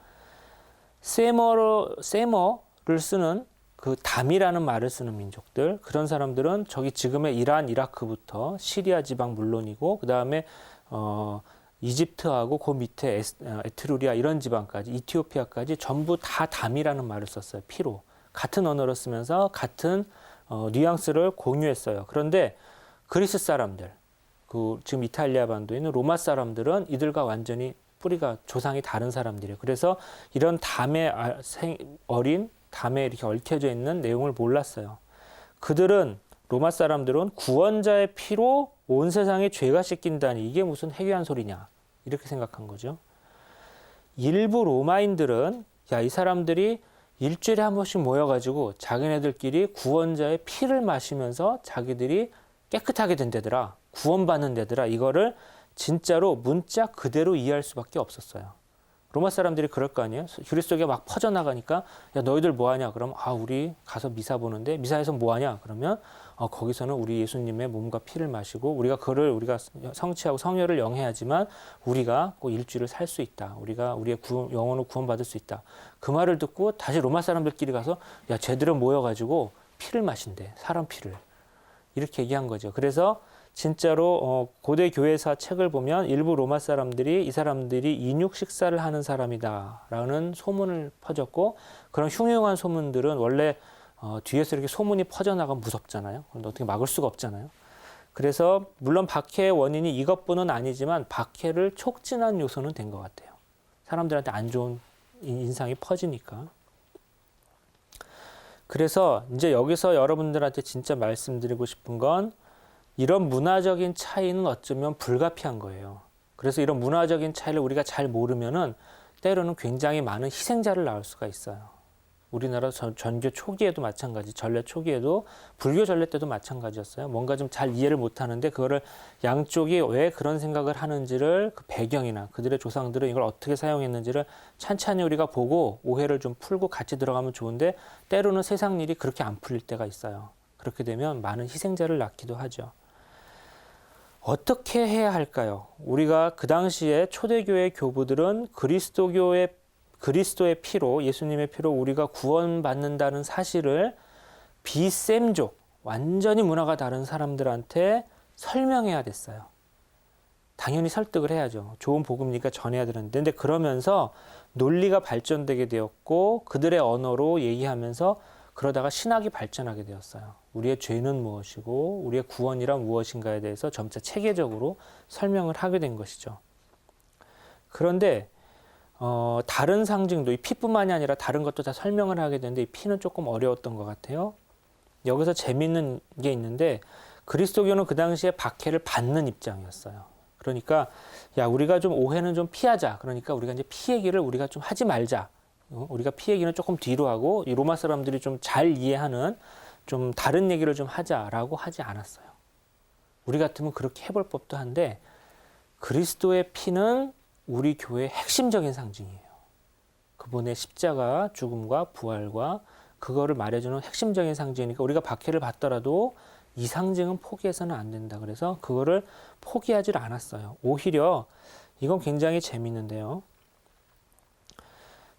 세머를 쓰는 그 담이라는 말을 쓰는 민족들, 그런 사람들은 저기 지금의 이란, 이라크부터 시리아 지방 물론이고 그 다음에 이집트하고 그 밑에 에트루리아 이런 지방까지 이티오피아까지 전부 다 담이라는 말을 썼어요. 피로. 같은 언어를 쓰면서 같은 뉘앙스를 공유했어요. 그런데 그리스 사람들, 지금 이탈리아 반도에 있는 로마 사람들은 이들과 완전히 뿌리가 조상이 다른 사람들이에요. 그래서 이런 담에 어린 담에 이렇게 얽혀져 있는 내용을 몰랐어요. 그들은 로마 사람들은 구원자의 피로 온 세상에 죄가 씻긴다니 이게 무슨 해괴한 소리냐 이렇게 생각한 거죠. 일부 로마인들은 이 사람들이 일주일에 한 번씩 모여가지고 자기네들끼리 구원자의 피를 마시면서 자기들이 깨끗하게 된다더라, 구원받는 데더라, 이거를 진짜로 문자 그대로 이해할 수밖에 없었어요. 로마 사람들이 그럴 거 아니에요? 그리스도가 막 퍼져나가니까 야 너희들 뭐하냐? 그럼 우리 가서 미사 보는데 미사에서 뭐하냐? 그러면 거기서는 우리 예수님의 몸과 피를 마시고 우리가 성취하고 성혈을 영해야지만 우리가 꼭 일주일을 살 수 있다. 우리가 우리의 영혼을 구원받을 수 있다. 그 말을 듣고 다시 로마 사람들끼리 가서 야 쟤들은 모여가지고 피를 마신대. 사람 피를. 이렇게 얘기한 거죠. 그래서 진짜로 고대 교회사 책을 보면 일부 로마 사람들이 이 사람들이 인육 식사를 하는 사람이다라는 소문을 퍼졌고, 그런 흉흉한 소문들은 원래 뒤에서 이렇게 소문이 퍼져나가면 무섭잖아요. 그런데 어떻게 막을 수가 없잖아요. 그래서 물론 박해의 원인이 이것뿐은 아니지만 박해를 촉진한 요소는 된 것 같아요. 사람들한테 안 좋은 인상이 퍼지니까. 그래서 이제 여기서 여러분들한테 진짜 말씀드리고 싶은 건 이런 문화적인 차이는 어쩌면 불가피한 거예요. 그래서 이런 문화적인 차이를 우리가 잘 모르면은 때로는 굉장히 많은 희생자를 낳을 수가 있어요. 우리나라 전교 초기에도 마찬가지, 전래 초기에도 불교 전래 때도 마찬가지였어요. 뭔가 좀 잘 이해를 못하는데 그거를 양쪽이 왜 그런 생각을 하는지를 그 배경이나 그들의 조상들은 이걸 어떻게 사용했는지를 찬찬히 우리가 보고 오해를 좀 풀고 같이 들어가면 좋은데 때로는 세상 일이 그렇게 안 풀릴 때가 있어요. 그렇게 되면 많은 희생자를 낳기도 하죠. 어떻게 해야 할까요? 우리가 그 당시에 초대교회 교부들은 그리스도의 피로, 예수님의 피로 우리가 구원받는다는 사실을 비쌤족, 완전히 문화가 다른 사람들한테 설명해야 됐어요. 당연히 설득을 해야죠. 좋은 복음이니까 전해야 되는데, 근데 그러면서 논리가 발전되게 되었고 그들의 언어로 얘기하면서 그러다가 신학이 발전하게 되었어요. 우리의 죄는 무엇이고 우리의 구원이란 무엇인가에 대해서 점차 체계적으로 설명을 하게 된 것이죠. 그런데 다른 상징도, 이 피뿐만이 아니라 다른 것도 다 설명을 하게 되는데 이 피는 조금 어려웠던 것 같아요. 여기서 재밌는 게 있는데 그리스도교는 그 당시에 박해를 받는 입장이었어요. 그러니까 우리가 좀 오해는 좀 피하자. 그러니까 우리가 이제 피 얘기를 우리가 좀 하지 말자. 우리가 피 얘기는 조금 뒤로 하고 이 로마 사람들이 좀 잘 이해하는 좀 다른 얘기를 좀 하자라고 하지 않았어요. 우리 같으면 그렇게 해볼 법도 한데 그리스도의 피는 우리 교회의 핵심적인 상징이에요. 그분의 십자가 죽음과 부활과 그거를 말해주는 핵심적인 상징이니까 우리가 박해를 받더라도 이 상징은 포기해서는 안 된다. 그래서 그거를 포기하지 않았어요. 오히려 이건 굉장히 재밌는데요.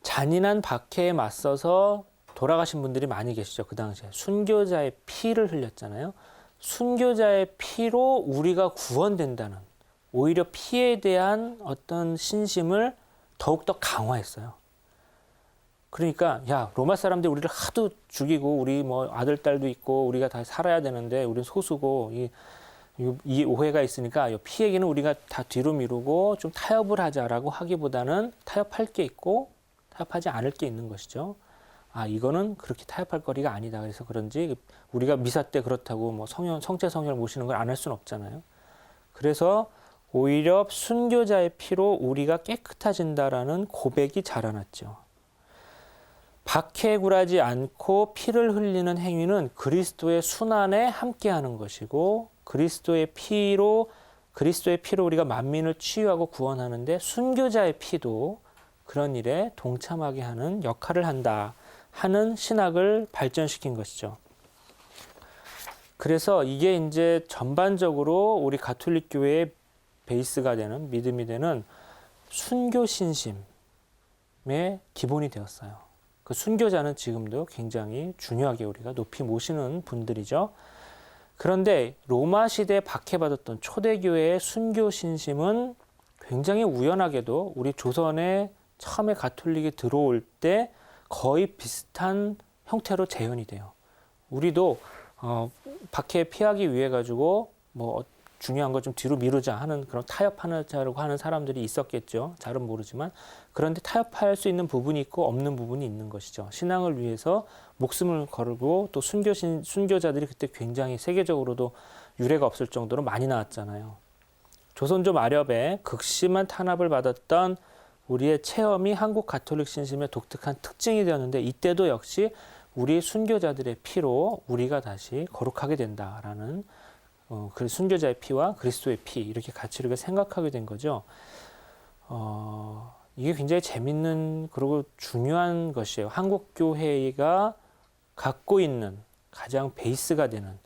잔인한 박해에 맞서서 돌아가신 분들이 많이 계시죠. 그 당시에 순교자의 피를 흘렸잖아요. 순교자의 피로 우리가 구원된다는, 오히려 피에 대한 어떤 신심을 더욱더 강화했어요. 그러니까 로마 사람들이 우리를 하도 죽이고 우리 뭐 아들 딸도 있고 우리가 다 살아야 되는데 우리는 소수고 이 오해가 있으니까 피 얘기는 우리가 다 뒤로 미루고 좀 타협을 하자라고 하기보다는 타협할 게 있고 타협하지 않을 게 있는 것이죠. 이거는 그렇게 타협할 거리가 아니다. 그래서 그런지 우리가 미사 때 그렇다고 뭐 성체 성혈 모시는 걸 안 할 수는 없잖아요. 그래서 오히려 순교자의 피로 우리가 깨끗해진다라는 고백이 자라났죠. 박해 굴하지 않고 피를 흘리는 행위는 그리스도의 순환에 함께하는 것이고 그리스도의 피로 우리가 만민을 치유하고 구원하는데 순교자의 피도 그런 일에 동참하게 하는 역할을 한다 하는 신학을 발전시킨 것이죠. 그래서 이게 이제 전반적으로 우리 가톨릭 교회의 베이스가 되는, 믿음이 되는 순교 신심의 기본이 되었어요. 그 순교자는 지금도 굉장히 중요하게 우리가 높이 모시는 분들이죠. 그런데 로마 시대에 박해받았던 초대교회의 순교 신심은 굉장히 우연하게도 우리 조선에 처음에 가톨릭이 들어올 때 거의 비슷한 형태로 재현이 돼요. 우리도 박해 피하기 위해 가지고 뭐 중요한 거 좀 뒤로 미루자 하는 그런 타협하자고 하는 사람들이 있었겠죠. 잘은 모르지만. 그런데 타협할 수 있는 부분이 있고 없는 부분이 있는 것이죠. 신앙을 위해서 목숨을 걸고 또 순교자들이 그때 굉장히 세계적으로도 유례가 없을 정도로 많이 나왔잖아요. 조선조 마렵에 극심한 탄압을 받았던 우리의 체험이 한국 가톨릭 신심의 독특한 특징이 되었는데 이때도 역시 우리 순교자들의 피로 우리가 다시 거룩하게 된다라는 그 순교자의 피와 그리스도의 피 이렇게 같이 우리가 생각하게 된 거죠. 이게 굉장히 재밌는 그리고 중요한 것이에요. 한국 교회가 갖고 있는 가장 베이스가 되는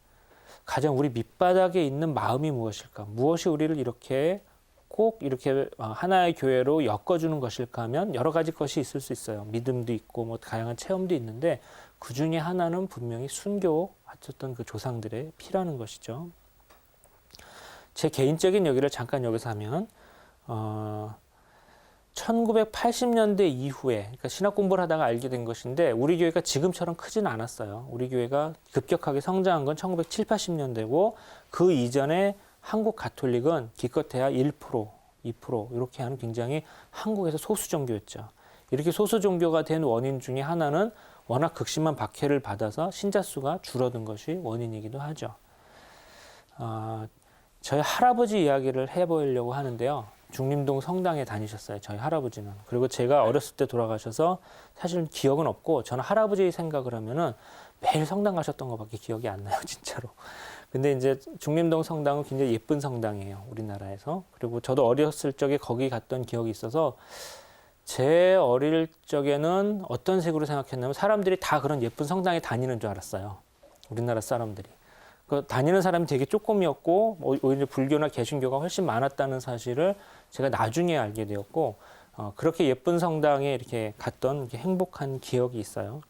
가장 우리 밑바닥에 있는 마음이 무엇일까? 무엇이 우리를 이렇게 꼭 이렇게 하나의 교회로 엮어주는 것일까 하면 여러 가지 것이 있을 수 있어요. 믿음도 있고 뭐 다양한 체험도 있는데 그 중에 하나는 분명히 순교하셨던 그 조상들의 피라는 것이죠. 제 개인적인 얘기를 잠깐 여기서 하면 1980년대 이후에 그러니까 신학 공부를 하다가 알게 된 것인데 우리 교회가 지금처럼 크지는 않았어요. 우리 교회가 급격하게 성장한 건 1970, 80년대고 그 이전에 한국 가톨릭은 기껏해야 1%, 2% 이렇게 하는 굉장히 한국에서 소수 종교였죠. 이렇게 소수 종교가 된 원인 중에 하나는 워낙 극심한 박해를 받아서 신자 수가 줄어든 것이 원인이기도 하죠. 저희 할아버지 이야기를 해보려고 하는데요. 중림동 성당에 다니셨어요. 저희 할아버지는. 그리고 제가 어렸을 때 돌아가셔서 사실 기억은 없고 저는 할아버지 생각을 하면은 매일 성당 가셨던 것밖에 기억이 안 나요. 진짜로. 근데 이제 중림동 성당은 굉장히 예쁜 성당이에요. 우리나라에서. 그리고 저도 어렸을 적에 거기 갔던 기억이 있어서 제 어릴 적에는 어떤 식으로 생각했냐면 사람들이 다 그런 예쁜 성당에 다니는 줄 알았어요. 우리나라 사람들이. 그 다니는 사람이 되게 조금이었고 오히려 불교나 개신교가 훨씬 많았다는 사실을 제가 나중에 알게 되었고 그렇게 예쁜 성당에 이렇게 갔던 이렇게 행복한 기억이 있어요.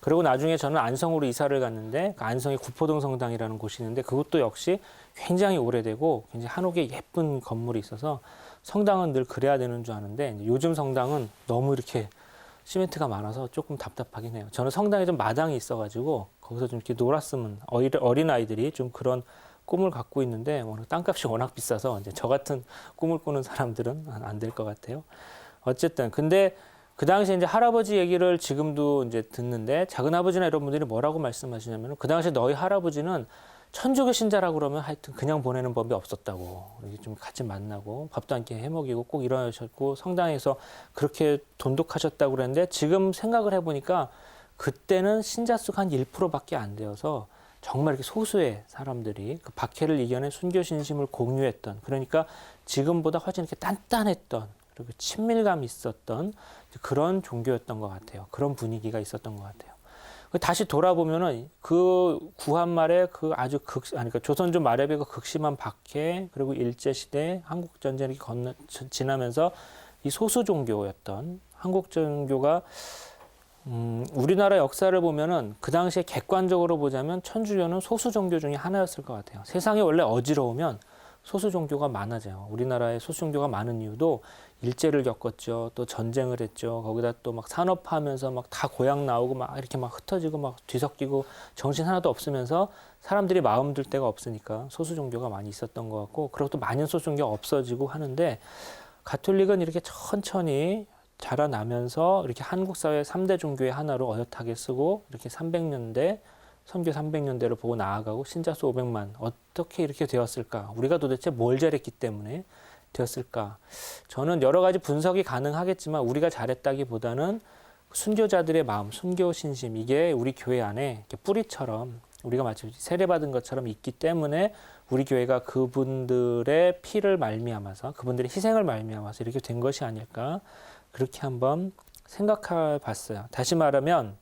그리고 나중에 저는 안성으로 이사를 갔는데 그 안성의 구포동 성당이라는 곳이 있는데 그것도 역시 굉장히 오래되고 굉장히 한옥에 예쁜 건물이 있어서 성당은 늘 그래야 되는 줄 아는데 요즘 성당은 너무 이렇게 시멘트가 많아서 조금 답답하긴 해요. 저는 성당에 좀 마당이 있어가지고 거기서 좀 이렇게 놀았으면 어린 아이들이 좀 그런 꿈을 갖고 있는데 오늘 땅값이 워낙 비싸서 이제 저 같은 꿈을 꾸는 사람들은 안 될 것 같아요. 어쨌든 근데 그 당시에 이제 할아버지 얘기를 지금도 이제 듣는데 작은아버지나 이런 분들이 뭐라고 말씀하시냐면 그 당시에 너희 할아버지는 천주교 신자라고 그러면 하여튼 그냥 보내는 법이 없었다고. 이렇게 좀 같이 만나고 밥도 함께 해먹이고 꼭 일어나셨고 성당에서 그렇게 돈독하셨다고 그랬는데 지금 생각을 해보니까 그때는 신자 수가 한 1%밖에 안 되어서 정말 이렇게 소수의 사람들이 그 박해를 이겨낸 순교 신심을 공유했던 그러니까 지금보다 훨씬 이렇게 단단했던 그리고 친밀감이 있었던 그런 종교였던 것 같아요. 그런 분위기가 있었던 것 같아요. 다시 돌아보면은 그 구한말에 그 아주 그러니까 조선조 마렵의 그 극심한 박해 그리고 일제시대 한국 전쟁이 지나면서 이 소수 종교였던 한국 종교가 우리나라 역사를 보면은 그 당시에 객관적으로 보자면 천주교는 소수 종교 중에 하나였을 것 같아요. 세상이 원래 어지러우면 소수 종교가 많아져요. 우리나라에 소수 종교가 많은 이유도 일제를 겪었죠. 또 전쟁을 했죠. 거기다 또 막 산업화하면서 막 다 고향 나오고 막 이렇게 막 흩어지고 막 뒤섞이고 정신 하나도 없으면서 사람들이 마음 들 데가 없으니까 소수 종교가 많이 있었던 것 같고 그리고 또 많은 소수 종교가 없어지고 하는데 가톨릭은 이렇게 천천히 자라나면서 이렇게 한국 사회 3대 종교의 하나로 어엿하게 쓰고 이렇게 300년대 선교 300년대를 보고 나아가고 신자수 500만 어떻게 이렇게 되었을까? 우리가 도대체 뭘 잘했기 때문에 되었을까? 저는 여러 가지 분석이 가능하겠지만 우리가 잘했다기보다는 순교자들의 마음, 순교 신심 이게 우리 교회 안에 이렇게 뿌리처럼 우리가 마치 세례받은 것처럼 있기 때문에 우리 교회가 그분들의 피를 말미암아서 그분들의 희생을 말미암아서 이렇게 된 것이 아닐까 그렇게 한번 생각해 봤어요. 다시 말하면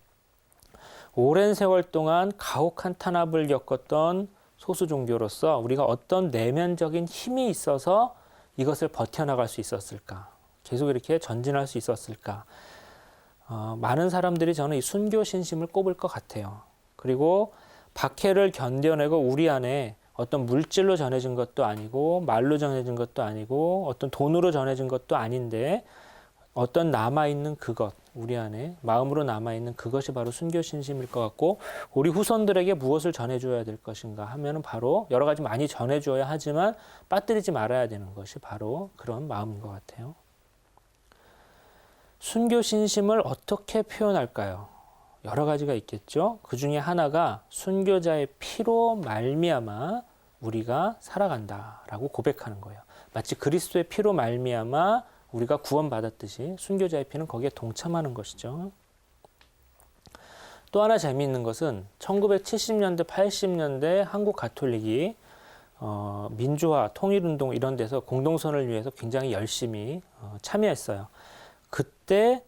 오랜 세월 동안 가혹한 탄압을 겪었던 소수 종교로서 우리가 어떤 내면적인 힘이 있어서 이것을 버텨나갈 수 있었을까? 계속 이렇게 전진할 수 있었을까? 많은 사람들이 저는 이 순교 신심을 꼽을 것 같아요. 그리고 박해를 견뎌내고 우리 안에 어떤 물질로 전해진 것도 아니고 말로 전해진 것도 아니고 어떤 돈으로 전해진 것도 아닌데 어떤 남아있는 그것, 우리 안에 마음으로 남아있는 그것이 바로 순교 신심일 것 같고 우리 후손들에게 무엇을 전해줘야 될 것인가 하면은 바로 여러 가지 많이 전해줘야 하지만 빠뜨리지 말아야 되는 것이 바로 그런 마음인 것 같아요. 순교 신심을 어떻게 표현할까요? 여러 가지가 있겠죠. 그 중에 하나가 순교자의 피로 말미암아 우리가 살아간다라고 고백하는 거예요. 마치 그리스도의 피로 말미암아 우리가 구원받았듯이 순교자의 피는 거기에 동참하는 것이죠. 또 하나 재미있는 것은 1970년대, 80년대 한국 가톨릭이 민주화, 통일운동 이런 데서 공동선을 위해서 굉장히 열심히 참여했어요. 그때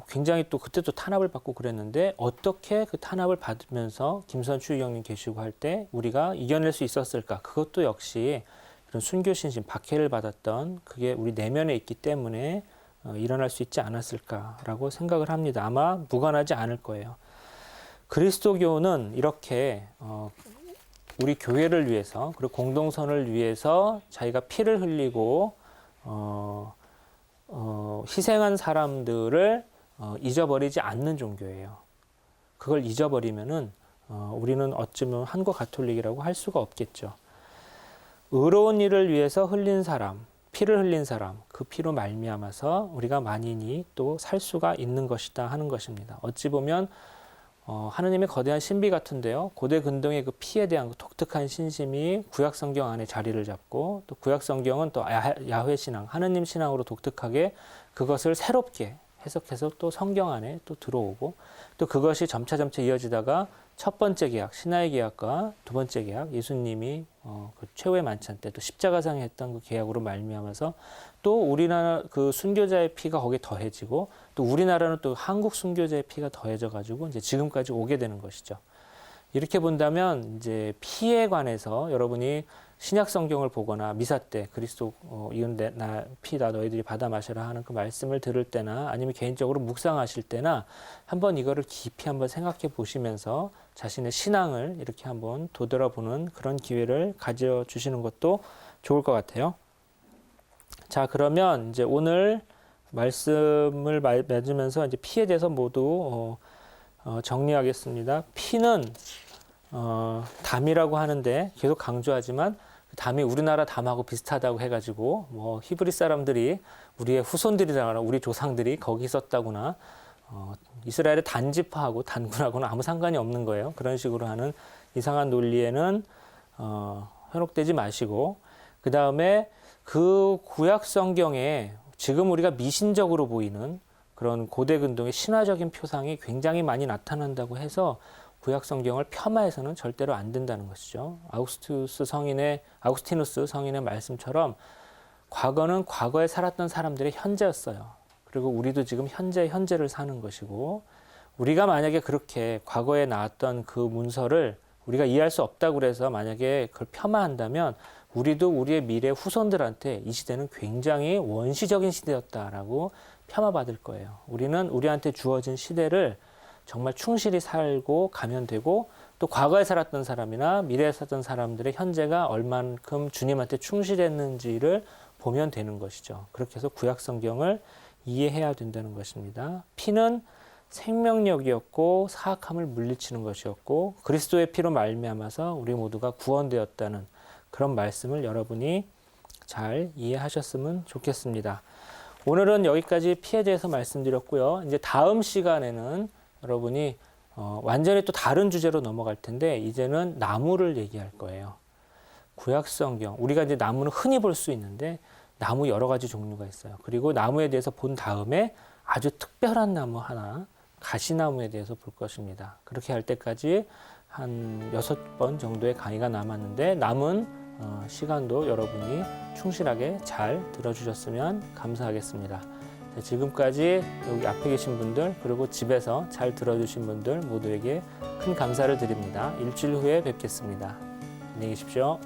굉장히 또 그때도 탄압을 받고 그랬는데 어떻게 그 탄압을 받으면서 김선추 의원님 계시고 할 때 우리가 이겨낼 수 있었을까? 그것도 역시 이런 순교신심, 박해를 받았던 그게 우리 내면에 있기 때문에 일어날 수 있지 않았을까라고 생각을 합니다. 아마 무관하지 않을 거예요. 그리스도교는 이렇게 우리 교회를 위해서 그리고 공동선을 위해서 자기가 피를 흘리고 희생한 사람들을 잊어버리지 않는 종교예요. 그걸 잊어버리면은 우리는 어쩌면 한국 가톨릭이라고 할 수가 없겠죠. 의로운 일을 위해서 흘린 사람, 피를 흘린 사람, 그 피로 말미암아서 우리가 만인이 또 살 수가 있는 것이다 하는 것입니다. 어찌 보면 하느님의 거대한 신비 같은데요. 고대 근동의 그 피에 대한 그 독특한 신심이 구약 성경 안에 자리를 잡고 또 구약 성경은 또 야훼 신앙, 하느님 신앙으로 독특하게 그것을 새롭게 해석해서 또 성경 안에 또 들어오고 또 그것이 점차 이어지다가 첫 번째 계약, 신하의 계약과 두 번째 계약, 예수님이 그 최후의 만찬 때 또 십자가상에 했던 그 계약으로 말미암아서 또 우리나라 그 순교자의 피가 거기에 더해지고 또 우리나라는 또 한국 순교자의 피가 더해져 가지고 이제 지금까지 오게 되는 것이죠. 이렇게 본다면 이제 피에 관해서 여러분이 신약 성경을 보거나 미사 때 그리스도 이은 나 피다 너희들이 받아 마셔라 하는 그 말씀을 들을 때나 아니면 개인적으로 묵상하실 때나 한번 이거를 깊이 한번 생각해 보시면서 자신의 신앙을 이렇게 한번 되돌아보는 그런 기회를 가져 주시는 것도 좋을 것 같아요. 자, 그러면 이제 오늘 말씀을 맺으면서 이제 피에 대해서 모두 정리하겠습니다. 피는 담이라고 하는데 계속 강조하지만 담이 우리나라 담하고 비슷하다고 해가지고 뭐 히브리 사람들이 우리의 후손들이라거나 우리 조상들이 거기 있었다거나 이스라엘의 단지파하고 단군하고는 아무 상관이 없는 거예요. 그런 식으로 하는 이상한 논리에는 현혹되지 마시고 그 다음에 그 구약 성경에 지금 우리가 미신적으로 보이는 그런 고대 근동의 신화적인 표상이 굉장히 많이 나타난다고 해서 구약 성경을 폄하해서는 절대로 안 된다는 것이죠. 아우구스티누스 성인의 말씀처럼 과거는 과거에 살았던 사람들의 현재였어요. 그리고 우리도 지금 현재를 사는 것이고 우리가 만약에 그렇게 과거에 나왔던 그 문서를 우리가 이해할 수 없다고 그래서 만약에 그걸 폄하한다면 우리도 우리의 미래 후손들한테 이 시대는 굉장히 원시적인 시대였다라고 폄하받을 거예요. 우리는 우리한테 주어진 시대를 정말 충실히 살고 가면 되고 또 과거에 살았던 사람이나 미래에 살았던 사람들의 현재가 얼만큼 주님한테 충실했는지를 보면 되는 것이죠. 그렇게 해서 구약 성경을 이해해야 된다는 것입니다. 피는 생명력이었고 사악함을 물리치는 것이었고 그리스도의 피로 말미암아서 우리 모두가 구원되었다는 그런 말씀을 여러분이 잘 이해하셨으면 좋겠습니다. 오늘은 여기까지 피에 대해서 말씀드렸고요. 이제 다음 시간에는 여러분이 완전히 또 다른 주제로 넘어갈 텐데 이제는 나무를 얘기할 거예요. 구약 성경 우리가 이제 나무는 흔히 볼 수 있는데 나무 여러 가지 종류가 있어요. 그리고 나무에 대해서 본 다음에 아주 특별한 나무 하나 가시나무에 대해서 볼 것입니다. 그렇게 할 때까지 한 6번 정도의 강의가 남았는데 남은 시간도 여러분이 충실하게 잘 들어주셨으면 감사하겠습니다. 자, 지금까지 여기 앞에 계신 분들 그리고 집에서 잘 들어주신 분들 모두에게 큰 감사를 드립니다. 일주일 후에 뵙겠습니다. 안녕히 계십시오.